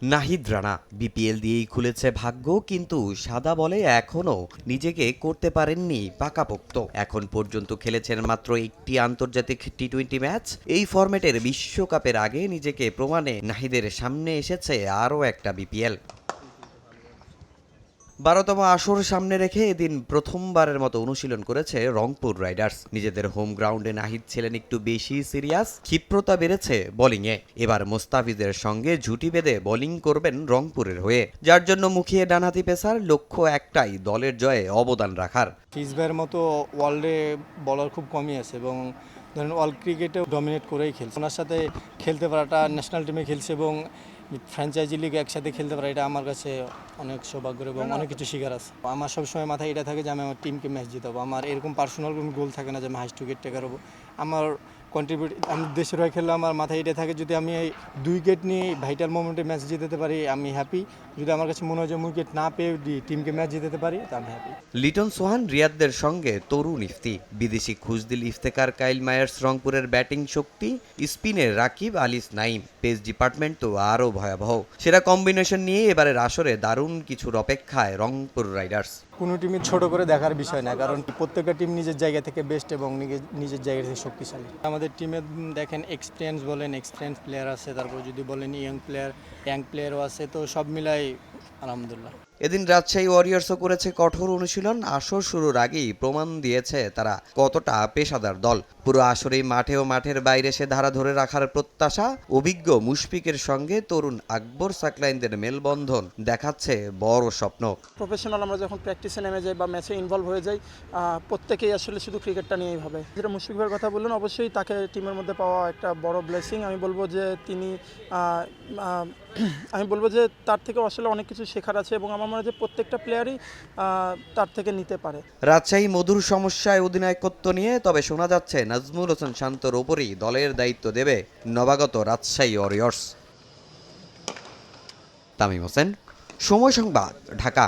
Nahid Rana BPL দিয়েই খুলেছে ভাগ্য, কিন্তু সাদা বলে এখনও নিজেকে করতে পারেননি পাকাপোক্ত। এখন পর্যন্ত খেলেছেন মাত্র একটি আন্তর্জাতিক টি-20 ম্যাচ। এই ফরম্যাটের বিশ্বকাপের আগে নিজেকে প্রমাণে নাহিদের সামনে এসেছে আরও একটা বিপিএল। 12তম আসর সামনে রেখে এদিন প্রথমবারের মতো অনুশীলন করেছে রংপুর রাইডার্স। নিজেদের হোম গ্রাউন্ডে নাহিদ ছিলেন একটু বেশি সিরিয়াস, ক্ষিপ্রতা বেড়েছে বোলিংয়ে। এবার মোস্তাফিজের সঙ্গে জুটি বেঁধে বোলিং করবেন রংপুরের হয়ে, যার জন্য মুখিয়ে ডানহাতি পেসার। লক্ষ্য একটাই, দলের জয়ে অবদান রাখার। ফিজবের মতো ওয়ার্ল্ডে বলার খুব কমই আছে এবং ধরেন ওয়ার্ল্ড ক্রিকেটে ডমিনেট করেই খেলছে। ওনার সাথে খেলতে পারাটা, ন্যাশনাল টিমে খেলছে এবং ফ্র্যাঞ্চাইজি লিগে একসাথে খেলতে পারা, এটা আমার কাছে অনেক সৌভাগ্য এবং অনেক কিছু শেখার আছে। আমার সবসময় মাথায় এটা থাকে যে আমি আমার টিমকে ম্যাচ জিতাবো। আমার এরকম পার্সোনাল কোনো গোল থাকে না যে আমি হাইস্ট উইকেট টেকার হবো। আমার কন্ট্রিবিউট, আমি দেশের হয়ে খেললে আমার মাথায় এটা থাকে, যদি আমি এই 2 উইকেট নিয়ে ভাইটাল মোমেন্টে ম্যাচ জিতাতে পারি আমি হ্যাপি। যদি আমার কাছে মনে হয় যে আমি উইকেট না পেয়ে টিমকে ম্যাচ জিতাতে পারি তা আমি হ্যাপি। লিটন সোহান রিয়াদদের সঙ্গে তরুণ ইফতি, বিদেশি খুঁজদিল ইফতেকার, কাইল মায়ার্স রংপুরের ব্যাটিং শক্তি, স্পিনের রাকিব আলিস নাইম, পেস ডিপার্টমেন্ট তো আরও ভয়াবহ। সেরা কম্বিনেশন নিয়ে এবারের আসরে দারুণ কিছুর অপেক্ষায় রংপুর রাইডার্স। কোনো টিমই ছোট করে দেখার বিষয় না, কারণ প্রত্যেকটা টিম নিজের জায়গা থেকে বেস্ট এবং নিজের জায়গা থেকে শক্তিশালী। আমাদের টিমে দেখেন এক্সপিরিয়েন্স প্লেয়ার আছে, তারপর যদি বলেন ইয়াং প্লেয়ারও আছে, তো সব মিলাই আলহামদুলিল্লাহ। এদিন রাজশাহী ওয়ারিয়র্সও করেছে কঠোর অনুশীলন। আসর শুরুর আগেই প্রমাণ দিয়েছে তারা কতটা পেশাদার দল। পুরো আসরেই মাঠে ও মাঠের বাইরে সে ধারা ধরে রাখার প্রত্যাশা। অভিজ্ঞ মুশফিকের সঙ্গে তরুণ আকবর সাকলাইনদের মেলবন্ধন দেখাচ্ছে বড় স্বপ্ন। প্রফেশনাল আমরা যখন প্র্যাকটিসে নেমে যাই বা ম্যাচে ইনভলভ হয়ে যাই, প্রত্যেকেই আসলে শুধু ক্রিকেটটা নিয়েই ভাবে। যেটা মুশফিক ভাইয়ের কথা বললেন, অবশ্যই তাকে টিমের মধ্যে পাওয়া একটা বড় ব্লেসিং। আমি বলবো যে তার থেকে আসলে অনেক কিছু শেখার আছে এবং আমার মনে হয় যে প্রত্যেকটা প্লেয়ারই তার থেকে নিতে পারে। রাজশাহী মধুর সমস্যায় অধিনায়কত্ব নিয়ে, তবে শোনা যাচ্ছে নাজমুল হোসেন শান্তর ওপরই দলের দায়িত্ব দেবে নবাগত রাজশাহী ওয়ারিয়র্স। তামিম হোসেন, সময় সংবাদ, ঢাকা।